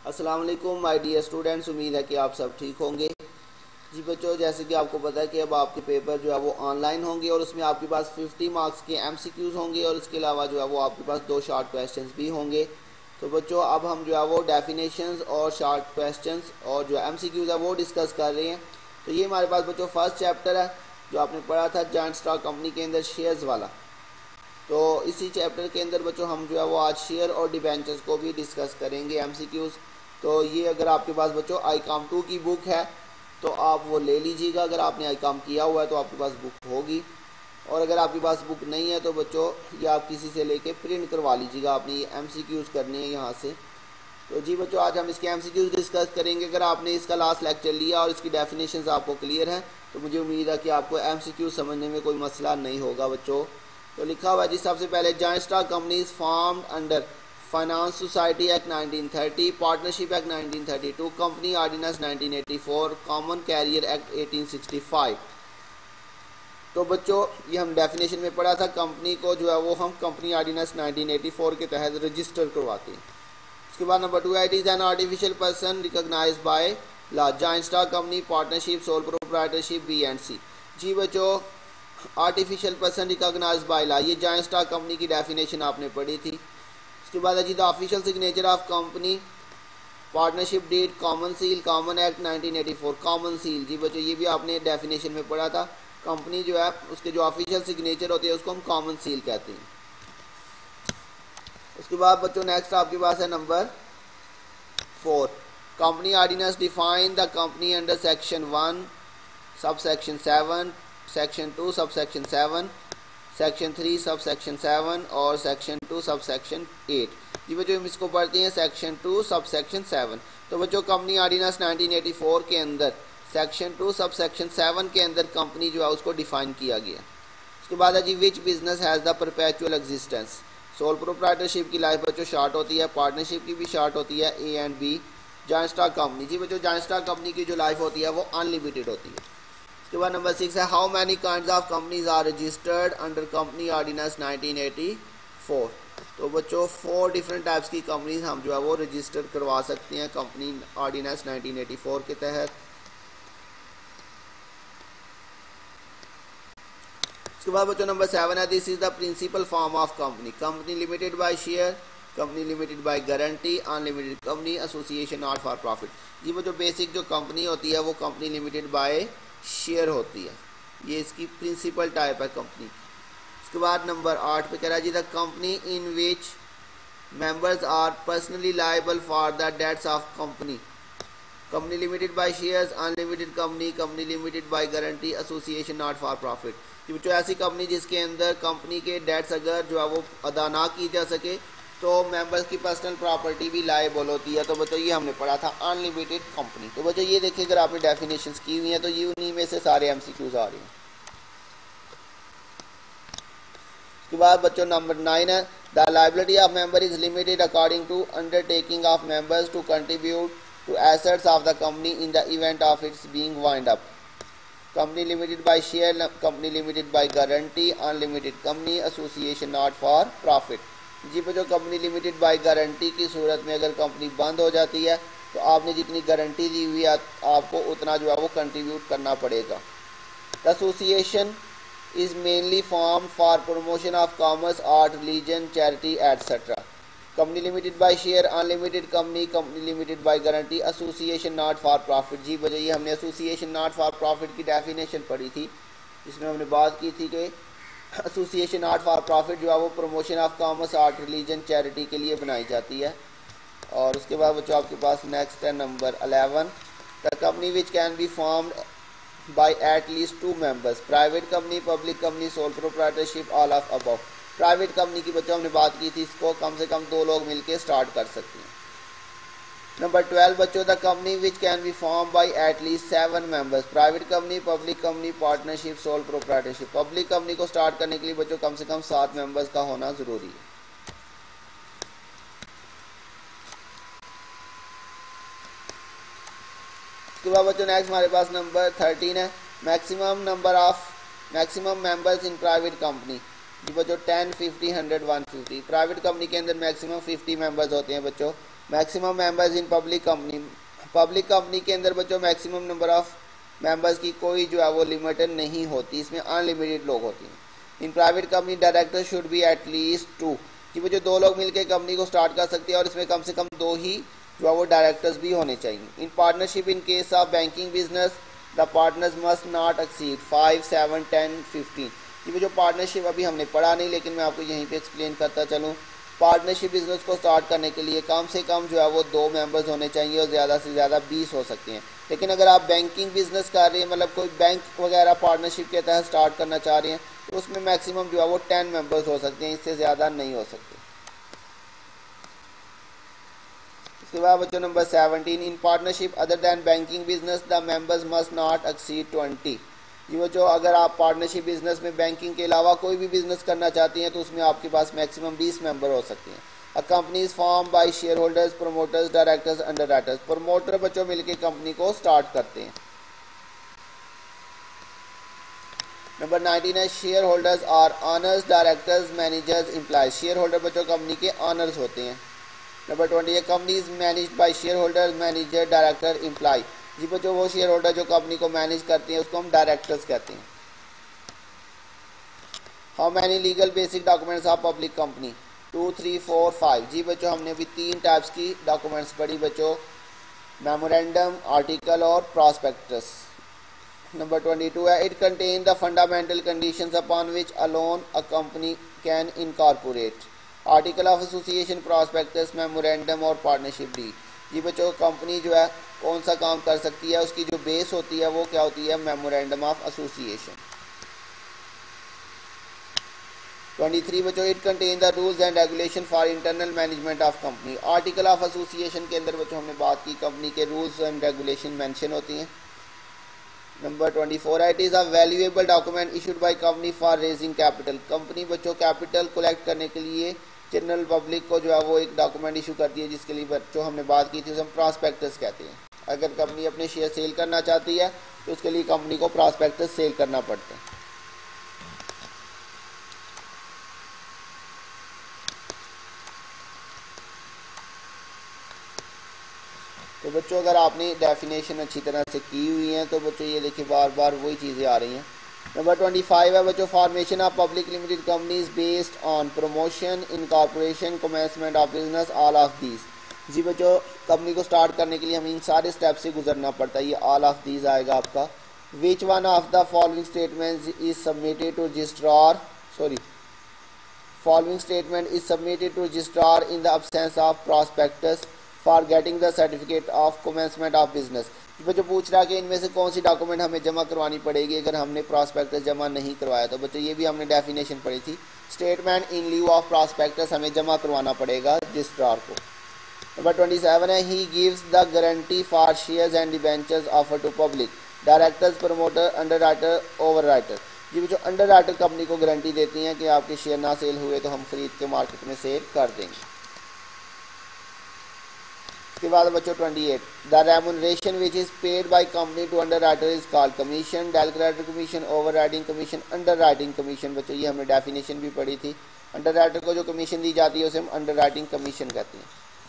अस्सलाम वालेकुम my dear students, उम्मीद है कि आप सब ठीक होंगे। जी बच्चों, जैसे कि आपको पता है कि अब आपके पेपर जो है वो ऑनलाइन होंगे और उसमें आपके पास 50 मार्क्स के एमसीक्यूज़ होंगे और इसके अलावा जो है वो आपके पास 2 शॉर्ट क्वेश्चंस भी होंगे। तो बच्चों, अब हम जो है वो डेफिनेशंस और शॉर्ट क्वेश्चंस और जो एमसीक्यूज़ है वो डिस्कस कर रहे हैं। तो ये हमारे पास बच्चों फर्स्ट चैप्टर है जो आपने पढ़ा था जॉइंट स्टॉक कंपनी के अंदर शेयर्स वाला। तो इसी चैप्टर के अंदर बच्चों हम जो है वो आज शेयर और डिबेंचर्स को भी डिस्कस करेंगे एमसीक्यूज़। तो ये अगर आपके पास बच्चों आईकॉम 2 की बुक है तो आप वो ले लीजिएगा। अगर आपने आईकॉम किया हुआ है तो आपके पास बुक होगी, और अगर आपके पास बुक नहीं है तो बच्चों ये आप किसी से लेके प्रिंट करवा लीजिएगा। आपने ये एमसीक्यूज़ करने हैं यहाँ से। तो जी बच्चों, आज हम इसके एमसीक्यूज़ डिस्कस करेंगे। अगर आपने इसका लास्ट लेक्चर लिया और इसकी डेफिनेशंस आपको क्लियर हैं तो मुझे उम्मीद है कि आपको एमसीक्यूज़ समझने में कोई मसला नहीं होगा बच्चों। तो लिखा हुआ है जी सबसे पहले, joint stock companies formed under finance society act 1930, partnership act 1932, company ordinance 1984, common carrier act 1865। तो बच्चों ये हम डेफिनेशन में पढ़ा था, कंपनी को जो है वो हम कंपनी ऑर्डिनेंस 1984 के तहत रजिस्टर करवाते हैं। उसके बाद number 2, it is an artificial person recognise by law, joint stock company, partnership, sole proprietorship, B and C. जी बच्चों, artificial person recognise by law, ये जॉइंट स्टॉक कंपनी की डेफिनेशन आपने पढ़ी थी। उसके बाद है जी the official signature of company, partnership deed, common seal, common act 1984, common seal. जी बच्चों ये भी आपने डेफिनेशन में पढ़ा था। कंपनी जो है उसके जो ऑफिशियल सिग्नेचर होते हैं उसको हम कॉमन सील कहते हैं। उसके बाद बच्चों नेक्स्ट आपके पास है number 4, company ordinance define the company under section 1 sub section 7, section 2 sub section 7, section 3 sub section 7 और सेक्शन 2 सब सेक्शन 8। जी बच्चों हम इसको पढ़ते हैं सेक्शन 2 सब सेक्शन 7। तो बच्चों कंपनी ऑर्डिनेंस 1984 के अंदर सेक्शन 2 सब सेक्शन 7 के अंदर कंपनी जो है उसको डिफाइन किया गया। उसके बाद है जी which business has the perpetual existence, sole proprietorship की लाइफ बच्चों शॉर्ट होती है, पार्टनरशिप की भी शॉर्ट होती है, A and B. Joint stock company, जी बच्चों जॉइंट स्टॉक कंपनी की जो लाइफ होती है वो अनलिमिटेड होती है। उसके बाद नंबर 6 है how many kinds of companies are registered under company ordinance 1984। तो बच्चों 4 डिफरेंट टाइप्स की कंपनीज हम जो है वो रजिस्टर करवा सकते हैं कंपनी ऑर्डिनेंस 1984 के तहत। उसके बाद बच्चों नंबर 7 है this is the principle form of company, company limited by share, company limited by guarantee, unlimited company, association not for profit. ये वो जो बेसिक जो कंपनी होती है वो कंपनी लिमिटेड बाय शेयर होती है, ये इसकी प्रिंसिपल टाइप है कंपनी। उसके बाद नंबर 8 पे कह रहा है जी the company in which members are personally liable for the debts of company, company limited by shares, unlimited company, company limited by guarantee, association not for profit. कि बच्चों ऐसी कंपनी जिसके अंदर कंपनी के डेट्स अगर जो है वो अदा ना की जा सके तो मेंबर्स की पर्सनल प्रॉपर्टी भी लायबल होती है। तो बच्चों ये हमने पढ़ा था अनलिमिटेड कंपनी। तो बच्चों ये देखिए अगर आपने डेफिनेशंस की हुई हैं तो ये उन्हीं में से सारे एमसीक्यूज आ रहे हैं। उसके बाद बच्चों नंबर 9 है the liability of member is limited according to undertaking of members to contribute to assets of the company in the event of its being wind up, company limited by share, company limited by guarantee, unlimited company, association not for profit. जी बच्चों company limited by guarantee की सूरत में अगर company बंद हो जाती है तो आपने जितनी गारंटी दी हुई है आपको उतना जो है वो कंट्रीब्यूट करना पड़ेगा। Association is mainly form for promotion of commerce, art, religion, charity etcetera, company limited by share, unlimited company, company limited by guarantee, association not for profit. जी बच्चों ये हमने एसोसिएशन नॉट फॉर प्रॉफिट की definition पढ़ी थी, जिसमें हमने बात की थी कि एसोसिएशन नॉट फॉर प्रॉफिट जो है वो promotion of commerce, art, religion, charity के लिए बनाई जाती है। और उसके बाद बच्चों आपके पास नेक्स्ट है number 11 the company which can be formed by at least 2 members, private company, public company, sole proprietorship, all of above. Private company की बच्चों हमने बात की थी, इसको कम से कम 2 लोग मिलकर स्टार्ट कर सकते हैं। नंबर 12 बच्चों the company which can be form by at least 7 members, private company, public company, partnership, sole proprietorship. Public company को स्टार्ट करने के लिए बच्चों कम से कम 7 मेंबर्स का होना जरूरी है। उसके बाद बच्चों नेक्स्ट हमारे पास नंबर 13 है maximum members in private company. जी बच्चों 10, 50, 100, 150। प्राइवेट कंपनी के अंदर मैक्सिमम 50 मेंबर्स होते हैं बच्चों, maximum members in public company के अंदर बच्चों मैक्सिमम नंबर ऑफ मेंबर्स की कोई जो है वो लिमिटेड नहीं होती, इसमें अनलिमिटेड लोग होती हैं। इन private company director should be at least 2, कि वो जो 2 लोग मिलकर कंपनी को स्टार्ट कर सकते हैं और इसमें कम से कम 2 ही जो है वो डायरेक्टर्स भी होने चाहिए। In partnership in case of banking business the partners must not exceed 5, 7, 10, 15। कि वो जो पार्टनरशिप अभी हमने पढ़ा नहीं, लेकिन मैं आपको यहीं पे एक्सप्लेन करता चलूँ। पार्टनरशिप बिजनेस को स्टार्ट करने के लिए कम से कम जो है वो 2 मेंबर्स होने चाहिए और ज़्यादा से ज़्यादा 20 हो सकते हैं। लेकिन अगर आप बैंकिंग बिजनेस कर रहे हैं, मतलब कोई बैंक वगैरह पार्टनरशिप के तहत स्टार्ट करना चाह रहे हैं, तो उसमें मैक्सिमम जो है वो 10 मेंबर्स हो सकते हैं, इससे ज़्यादा नहीं हो सकते। इसके बाद बच्चों number 17, in partnership other than banking business the members must not exceed 20। ये बच्चों अगर आप पार्टनरशिप बिजनेस में बैंकिंग के अलावा कोई भी बिजनेस करना चाहती हैं तो उसमें आपके पास मैक्सिमम 20 मेंबर हो सकते हैं। अ company is form by share holders, promoters, directors, under writers. Promoter बच्चों मिलकर कंपनी को स्टार्ट करते हैं। नंबर 19 है shareholders are owners, directors, managers, employees. Shareholder बच्चों कंपनी के ऑनर्स होते हैं। नंबर 20 है company is managed by shareholders, manager, director, employee. जी बच्चों वो शेयर होल्डर जो कंपनी को मैनेज करते हैं उसको हम डायरेक्टर्स कहते हैं। How many legal basic documents of public company? 2, 3, 4, 5। जी बच्चों हमने अभी 3 टाइप्स की डॉक्यूमेंट्स पढ़ी बच्चों, मेमोरेंडम, आर्टिकल और प्रॉस्पेक्टस। नंबर 22 है it contain the fundamental conditions upon which alone a company can incorporate. Article of association, prospectus, memorandum और पार्टनरशिप डीड। जी बच्चों कंपनी जो है कौन सा काम कर सकती है, उसकी जो बेस होती है वो क्या होती है, मेमोरेंडम ऑफ एसोसिएशन। 23 बच्चों it contain the rules and regulation for internal management of company. Article of association के अंदर बच्चों हमने बात की कंपनी के रूल्स एंड रेगुलेशन मेंशन होती हैं। Number 24 it is a valuable document issued by company for raising capital. Company बच्चों कैपिटल कलेक्ट करने के लिए जनरल पब्लिक को जो है वो एक डॉक्यूमेंट इशू करती है, जिसके लिए बच्चों हमने बात की थी उसे हम प्रॉस्पेक्टस कहते हैं। अगर कंपनी अपने शेयर सेल करना चाहती है तो उसके लिए कंपनी को प्रॉस्पेक्टस सेल करना पड़ता है। तो बच्चों अगर आपने डेफिनेशन अच्छी तरह से की हुई है तो बच्चों ये देखिए बार बार वही चीज़ें आ रही हैं। नंबर 25 है बच्चों formation of public limited companies based on promotion, incorporation, commencement of business, all of these. जी बच्चों कंपनी को स्टार्ट करने के लिए हमें इन सारे स्टेप से गुजरना पड़ता है, ये ऑल ऑफ दीज आएगा आपका। Which one of the following statement is submitted to registrar, following statement is submitted to registrar in the absence of prospectus for getting the certificate of commencement of business. बच्चों पूछ रहा है कि इनमें से कौन सी डॉक्यूमेंट हमें जमा करवानी पड़ेगी अगर हमने प्रॉस्पेक्टस जमा नहीं करवाया। तो बच्चों ये भी हमने डेफिनेशन पढ़ी थी, statement in lieu of prospectus हमें जमा करवाना पड़ेगा रजिस्ट्रार को। नंबर 27 है he gives the guarantee for shares and debentures offer to public, directors, promoter, underwriter, over writer. जी बच्चों अंडर राइटर कंपनी को गारंटी देती हैं कि आपके शेयर ना सेल हुए तो हम खरीद के मार्केट में सेल कर देंगे। उसके बाद बच्चों 28 the remuneration which is paid by company to underwriter is called commission, delegated commission, overriding commission, underwriting commission. बच्चों ये हमने डेफिनेशन भी पढ़ी थी, अंडर राइटर को जो कमीशन दी जाती है उसे हम अंडर राइटिंग कमीशन कहते हैं।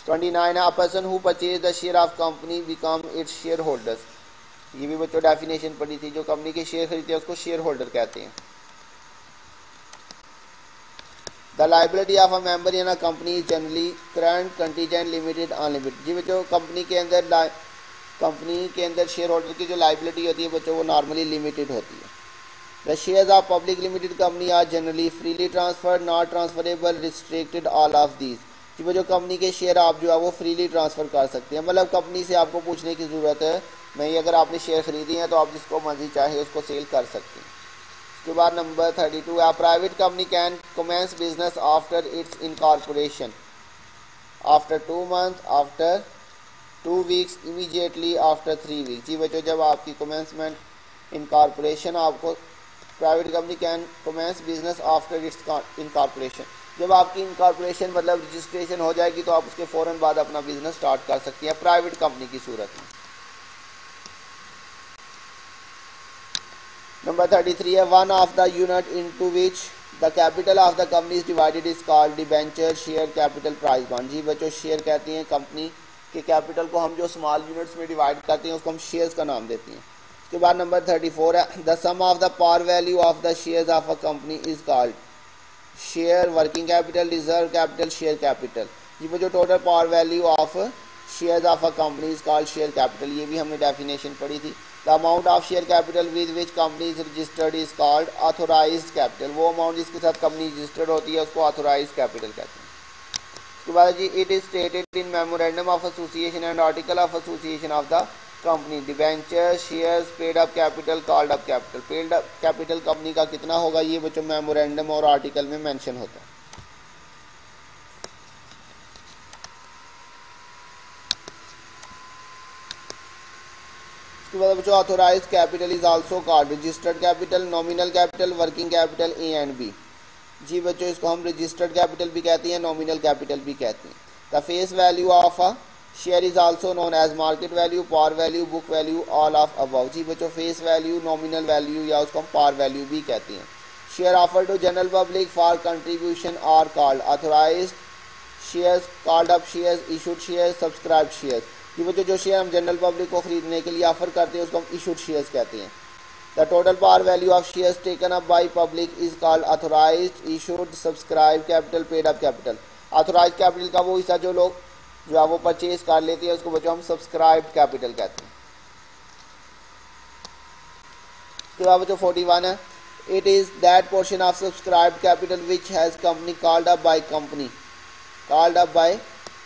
29 है a person who purchase the share of company become its share holders. ये भी बच्चों डेफिनेशन पढ़ी थी, जो कंपनी के शेयर खरीदते हैं उसको शेयर होल्डर कहते हैं। The liability of a member in a company is generally current, contingent, limited, unlimited. जी बच्चों कंपनी के अंदर शेयर होल्डर की जो लाइबिलिटी होती है बच्चों वो नॉर्मली लिमिटेड होती है। The shares of public limited company are generally freely transferred, not transferable, restricted, all of these. जी बच्चों कंपनी के शेयर आप जो है वो फ्रीली ट्रांसफ़र कर सकते हैं, मतलब कंपनी से आपको पूछने की ज़रूरत है नहीं, अगर आपने शेयर खरीदी हैं तो आप जिसको मर्जी चाहे उसको सेल कर सकते हैं। उसके बाद नंबर 32 है private company can commence business after its incorporation, after 2 month, after 2 weeks, immediately after 3 weeks. जी बच्चों जब आपकी कमेंसमेंट इनकॉर्पोरेशन, आपको private company can commence business after its incorporation, जब आपकी इनकॉर्पोरेशन मतलब रजिस्ट्रेशन हो जाएगी तो आप उसके फ़ौरन बाद अपना बिजनेस स्टार्ट कर सकती हैं प्राइवेट कंपनी की सूरत में। नंबर 33 है one of the unit into which the capital of the company is divided is called debenture share capital price bond. जी बच्चों, शेयर कहते हैं कंपनी के कैपिटल को, हम जो स्मॉल यूनिट्स में डिवाइड करते हैं उसको हम शेयर्स का नाम देते हैं। उसके बाद नंबर 34 है, the sum of the par value of the shares of a company is called share working capital reserve capital share capital. जी बच्चों, total par value of shares of a company is called share capital, ये भी हमने definition पढ़ी थी। The amount of share capital with which company is registered is called authorised capital. वो amount जिसके साथ कंपनी रजिस्टर्ड होती है उसको ऑथोराइज्ड कैपिटल कहते हैं। उसके बाद जी, it is stated in memorandum of association and article of association of the company debenture shares paid up capital called up capital. Paid up capital company का कितना होगा ये बच्चों मेमोरेंडम और आर्टिकल में मेंशन होता है। उसके बाद बच्चों, authorised capital is also called registered capital, nominal capital, working capital A and B. जी बच्चों, इसको हम रजिस्टर्ड कैपिटल भी कहते हैं, नॉमिनल कैपिटल भी कहते हैं। The face value of a share is also known as market value, par value, book value, all of above. जी बच्चों, फेस वैल्यू, नॉमिनल वैल्यू या उसको हम पार वैल्यू भी कहते हैं। Share offer to general public for contribution are called authorised shares, called up shares, issued shares, subscribe shares. ये बच्चों, जो शेयर हम जनरल पब्लिक को खरीदने के लिए ऑफर करते हैं उसको हम इशूड शेयर्स कहते हैं। The total par value of shares taken up by public is called authorised, issued, subscribe capital, paid up capital. ऑथोराइज्ड कैपिटल का वो हिस्सा जो लोग जो है वो परचेज कर लेते हैं उसको बच्चों हम सब्सक्राइब कैपिटल कहते हैं। उसके बाद बच्चों 41 है, it is that portion of subscribe capital which has company called up by company, called up by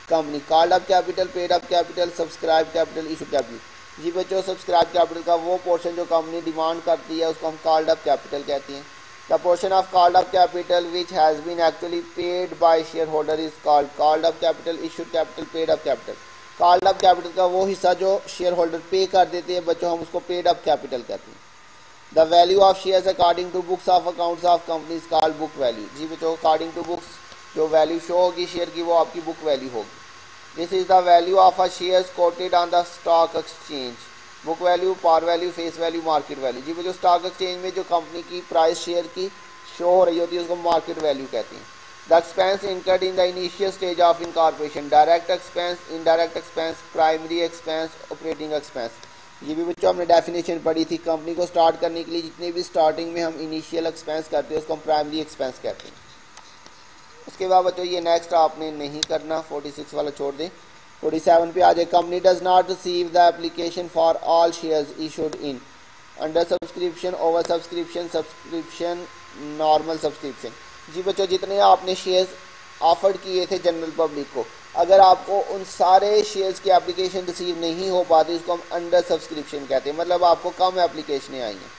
company, called up capital, paid up capital, subscribe capital, issue capital. जी बच्चों, सब्सक्राइब कैपिटल का वो पोर्शन जो company demand करती है उसको हम called up capital कहते हैं। The portion of called up capital which has been actually paid by shareholder is called up capital, issued capital, paid up capital. Called up capital का वो हिस्सा जो शेयर होल्डर पे कर देते हैं बच्चों हम उसको पेड अप कैपिटल कहते हैं। The value of shares according to books of accounts of company is called book value. जी बच्चों, अकॉर्डिंग टू बुक्स जो वैल्यू शो होगी शेयर की वो आपकी बुक वैल्यू होगी। This is the value of a shares quoted on the stock exchange. Book value, par value, face value, market value. जी बच्चों, स्टॉक एक्सचेंज में जो कंपनी की प्राइस शेयर की शो हो रही होती है उसको मार्केट वैल्यू कहते हैं। The expense incurred in the initial stage of incorporation, direct expense, indirect expense, primary expense, operating expense. ये भी बच्चों हमने डेफिनेशन पढ़ी थी। कंपनी को स्टार्ट करने के लिए जितने भी स्टार्टिंग में हम इनिशियल एक्सपेंस करते हैं उसको हम प्राइमरी एक्सपेंस कहते हैं। उसके बाद बच्चों ये नेक्स्ट आपने नहीं करना, 46 वाला छोड़ दें। 47 पे आ जाए, company does not receive the application for all shares issued in under subscription, over subscription, subscription, normal subscription. जी बच्चों, जितने आपने शेयर्स ऑफर्ड किए थे जनरल पब्लिक को, अगर आपको उन सारे शेयर्स की एप्लीकेशन रिसीव नहीं हो पाती उसको हम अंडर सब्सक्रिप्शन कहते हैं, मतलब आपको कम एप्लीकेशनें आई हैं।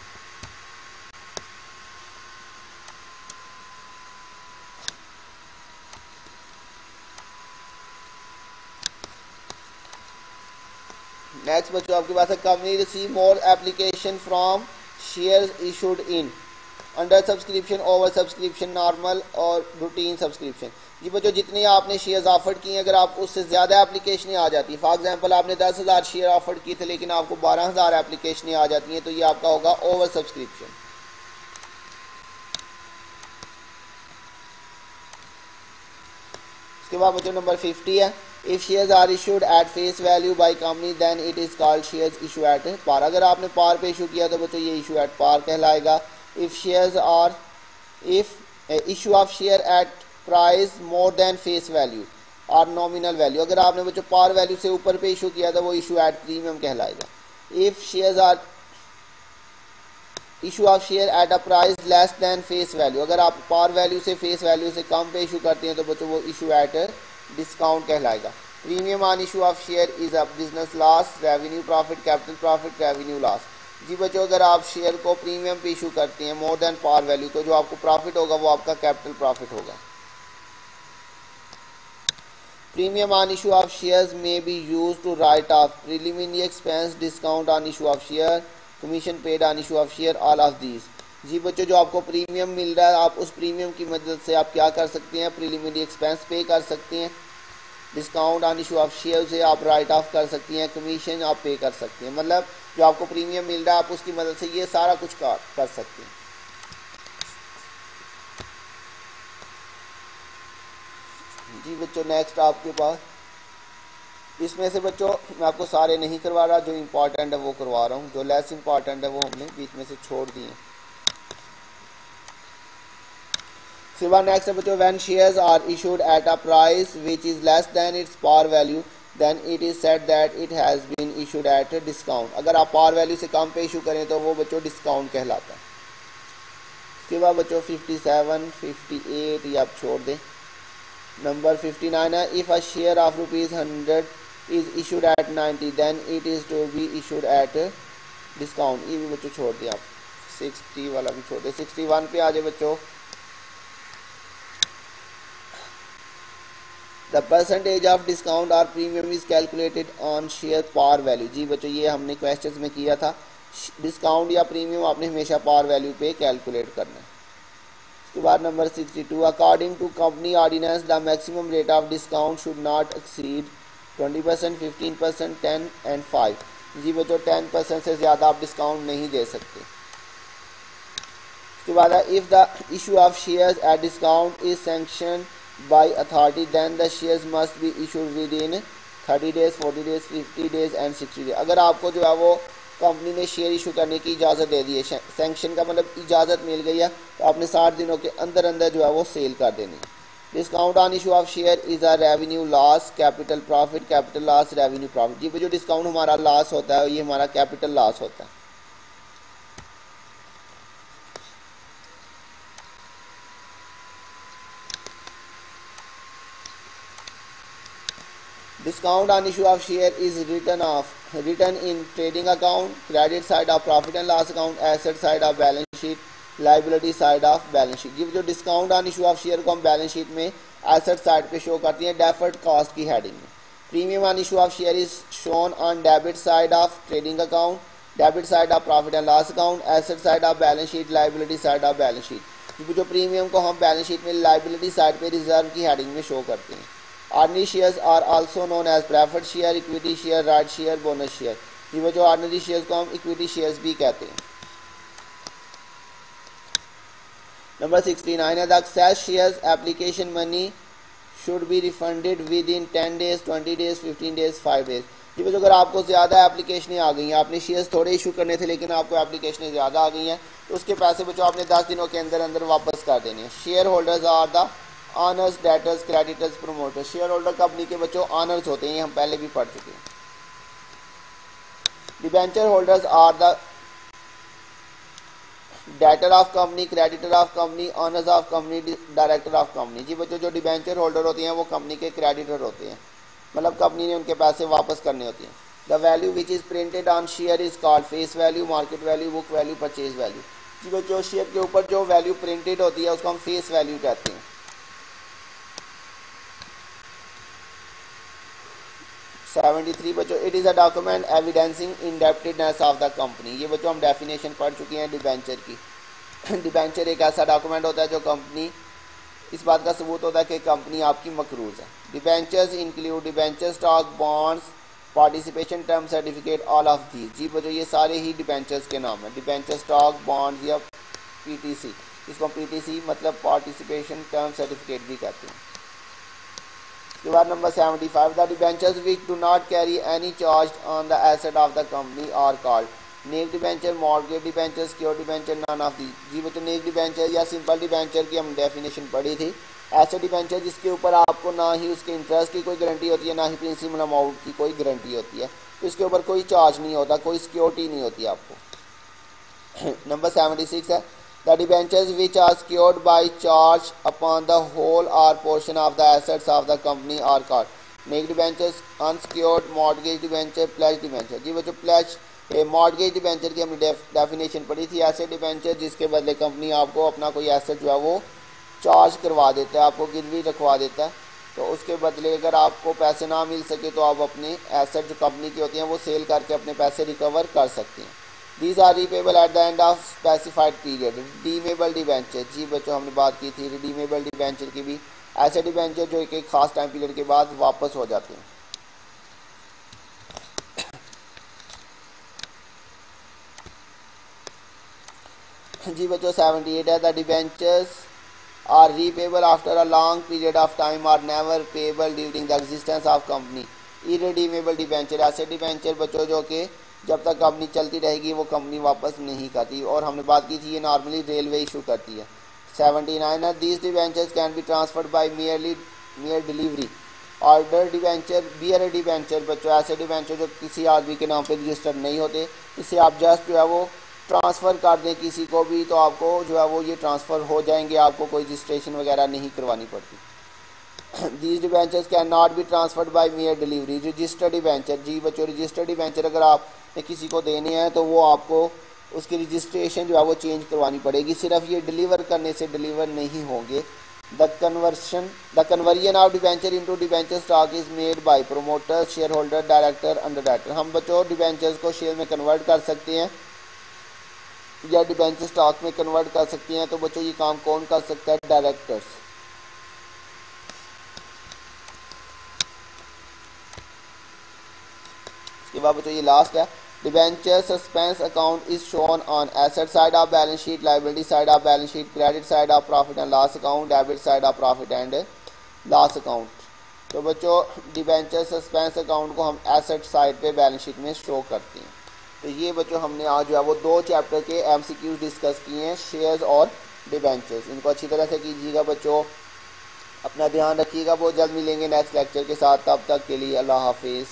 नेक्स्ट बच्चों आपके पास है, company receive more application from shares issued in under subscription, over subscription, normal और रूटीन सब्सक्रिप्शन। जी बच्चों, जितनी आपने शेयर्स ऑफर्ड किए अगर आप उससे ज़्यादा एप्लीकेशनें आ जाती हैं, फॉर एग्जांपल आपने 10,000 शेयर ऑफर्ड किए थे लेकिन आपको 12,000 एप्लीकेशनें आ जाती हैं तो ये आपका होगा ओवर सब्सक्रिप्शन। उसके बाद बच्चों नंबर 50 है, if shares are issued at face value by company then it is called shares issue at par. अगर आपने पार पे इशू किया तो बच्चों ये इशू एट पार कहलाएगा। If shares are issue of share at price more than face value or nominal value, अगर आपने बच्चों पार वैल्यू से ऊपर पे इशू किया था वो इशू एट प्रीमियम कहलाएगा। If shares are issue of share at a price less than face value, अगर आप पार वैल्यू से फेस वैल्यू से कम पे इशू करते हैं तो बच्चों वो इशू एट डिस्काउंट कहलाएगा। Premium on issue of share is a business loss, revenue profit, capital profit, revenue loss. जी बच्चों, अगर आप शेयर को प्रीमियम पे इशू करते हैं मोर देन पार वैल्यू तो जो आपको प्रॉफिट होगा वो आपका कैपिटल प्रॉफिट होगा। Premium on issue of shares may be use to write off preliminary expense, discount on issue of share, commission paid on issue of share, all of these. जी बच्चों, जो आपको प्रीमियम मिल रहा है आप उस प्रीमियम की मदद से आप क्या कर सकते हैं, प्रिलिमिनरी एक्सपेंस पे कर सकते हैं, discount on issue of share से आप राइट ऑफ कर सकती हैं, कमीशन आप पे कर सकते हैं, मतलब जो आपको प्रीमियम मिल रहा है आप उसकी मदद से ये सारा कुछ कर सकते हैं। जी बच्चों नेक्स्ट आपके पास, इसमें से बच्चों मैं आपको सारे नहीं करवा रहा, जो इम्पोर्टेंट है वो करवा रहा हूँ, जो लेस इम्पॉर्टेंट है वो हमने बीच में से छोड़ दिए। सिवा नेक्स्ट है बच्चों, when shares are issued at a price which is less than its par value then it is said that it has been issued at discount. अगर आप पार वैल्यू से कम पे इशू करें तो वो बच्चों डिस्काउंट कहलाता है। इसके बाद बच्चों 57, 58 ये आप छोड़ दें। नंबर 59 है, if a share of ₹100 is issued at 90 then it is to be issued at discount. ये भी बच्चों छोड़ दें आप, 60 वाला भी छोड़ दें। 61 पे आ जाए बच्चों, द परसेंटेज ऑफ डिस्काउंट और premium is calculated on share par value. जी बच्चों ये हमने क्वेश्चंस में किया था, डिस्काउंट या प्रीमियम आपने हमेशा पार वैल्यू पे कैलकुलेट करना है। उसके बाद number 62, according to company ordinance the maximum rate of discount should not exceed 20%, 15%, 10 and 5। जी बच्चों 10% से ज़्यादा आप डिस्काउंट नहीं दे सकते। उसके बाद if the issue of shares at discount is sanction by authority then the shares must be issued within 30 days, 40 days, 50 days and 60 days. अगर आपको जो है वो कंपनी ने शेयर इशू करने की इजाज़त दे दी है, सैंक्शन का मतलब इजाज़त मिल गई है, तो आपने 60 दिनों के अंदर अंदर जो है वो सेल कर देनी है। Discount on issue of share is a revenue loss, capital profit, capital loss, revenue profit. जी जो डिस्काउंट हमारा लॉस होता है ये हमारा कैपिटल लॉस होता है। Discount on issue of share is written in trading account, credit side of profit and loss account, asset side of balance sheet, liability side of balance sheet। ये जो discount on issue of share को हम balance sheet में asset side पे show करती हैं deferred cost की heading में। Premium on issue of share is shown on debit side of trading account, debit side of profit and loss account, asset side of balance sheet, liability side of balance sheet. जो premium को हम balance sheet में liability side पे reserve की heading में show करते हैं। Ordinary shares are also known as preferred share, equity share, right share, bonus share. ये वो जो ऑर्डिनरी शेयर्स को हम इक्विटी शेयर्स भी कहते हैं। नंबर 69 है, the excess shares application money should be refunded within 10 days, 20 days, 15 days, 5 days. ये वो अगर आपको ज़्यादा एप्लीकेशनें आ गई हैं, आपने शेयर्स थोड़े इशू करने थे लेकिन आपको एप्लीकेशनें ज़्यादा आ गई हैं, तो उसके पैसे बच्चों आपने 10 दिनों के अंदर अंदर वापस कर देने हैं। Shareholders are the owners, debtors, creditors, promoters. Shareholder कंपनी के बच्चों ऑनर्स होते हैं, ये हम पहले भी पढ़ चुके हैं। Debenture holders are the debtor of company, creditor of company, owners of company, director of company. जी बच्चों जो डिबेंचर होल्डर होते हैं वो कंपनी के क्रेडिटर होते हैं, मतलब कंपनी ने उनके पैसे वापस करने होते हैं। The value which is printed on share is called face value, market value, book value, purchase value. जी बच्चों शेयर के ऊपर जो वैल्यू प्रिंटेड होती है उसको हम फेस वैल्यू कहते हैं। 73 बच्चों, it is a document evidencing indebtedness of the company. ये बच्चों हम डेफिनेशन पढ़ चुके हैं डिबेंचर की। डिबेंचर एक ऐसा डॉक्यूमेंट होता है जो कंपनी, इस बात का सबूत होता है कि कंपनी आपकी मकरूज है। Debentures include debenture, stock, bonds, participation, term certificate, all of these. जी बच्चों ये सारे ही डिबेंचर्स के नाम है। डिबेंचर, स्टॉक, बॉन्ड्स या पीटीसी, इसको पीटीसी मतलब पार्टिसिपेशन टर्म सर्टिफिकेट भी कहते हैं। उसके बाद number 75, the debentures which do not carry any charge on the asset of the company are called naked debenture, mortgage debenture, secure debenture, none of these. जी बच्चों नेक debenture या simple debenture की हम डेफिनेशन पढ़ी थी। ऐसे डिबेंचर जिसके ऊपर आपको ना ही उसके इंटरेस्ट की कोई गारंटी होती है ना ही प्रिंसिपल अमाउंट की कोई गारंटी होती है, तो इसके ऊपर कोई चार्ज नहीं होता, कोई सिक्योरिटी नहीं होती आपको। नंबर 76 है, the debentures which are secured by charge upon the whole or portion of the assets of the company are called make debentures, unsecured, mortgage debenture, pledge debenture। जी बच्चों प्लेज मॉर्गेज डिबेंचर की हमने definition पढ़ी थी। ऐसे debenture जिसके बदले company आपको अपना कोई एसेट जो है वो चार्ज करवा देता है, आपको गिरवी रखवा देता है, तो उसके बदले अगर आपको पैसे ना मिल सके तो आप अपने एसेट जो कंपनी की होती हैं वो सेल करके अपने पैसे रिकवर कर सकते हैं। These are repayable at the end of specified period। redeemable debenture, जी बच्चों हमने बात की थी redeemable डिबेंचर की भी, ऐसे डिबेंचर जो एक खास टाइम पीरियड के बाद वापस हो जाते हैं। जी बच्चों 78 है, the debentures are repayable after a long period of time or never payable during the existence of company. Irredeemable debenture, ऐसे डिबेंचर बच्चों जो कि जब तक कंपनी चलती रहेगी वो कंपनी वापस नहीं करती, और हमने बात की थी ये नॉर्मली रेलवे इशू करती है। 79 these debentures can be transferred by mere delivery. Order debenture, bearer debenture बच्चों ऐसे डिबेंचर जो किसी आदमी के नाम पे रजिस्टर्ड नहीं होते, इसे आप जस्ट जो है वो ट्रांसफ़र कर दें किसी को भी तो आपको जो है वो ये ट्रांसफ़र हो जाएंगे, आपको कोई रजिस्ट्रेशन वगैरह नहीं करवानी पड़ती। These debentures can not be transferred by mere delivery. Registered debenture, जी बच्चों रजिस्टर्ड डिबेंचर अगर आपने किसी को देने हैं तो वो आपको उसकी रजिस्ट्रेशन जो है वो चेंज करवानी पड़ेगी, सिर्फ ये डिलीवर करने से डिलीवर नहीं होंगे। The conversion of debenture into debenture stock is made by promoter, share holder, director, under director. हम बच्चों डिबेंचर्स को शेयर में कन्वर्ट कर सकते हैं या डिबेंचर स्टॉक में कन्वर्ट कर सकते हैं। तो बच्चों ये काम कौन कर सकता है? डायरेक्टर्स। इसके बाद बच्चों ये लास्ट है, debenture suspense account is shown on asset side of balance sheet, liability side of balance sheet, credit side of profit and loss account, debit side of profit and loss account. तो बच्चों debenture suspense account को हम asset side पे balance sheet में show करते हैं। तो ये बच्चों हमने आज जो है वो 2 चैप्टर के MCQ डिस्कस किए हैं, शेयर्स और डिबेंचर्स। इनको अच्छी तरह से कीजिएगा बच्चों, अपना ध्यान रखिएगा। बहुत जल्द मिलेंगे नेक्स्ट लेक्चर के साथ, तब तक के लिए अल्लाह हाफिज़।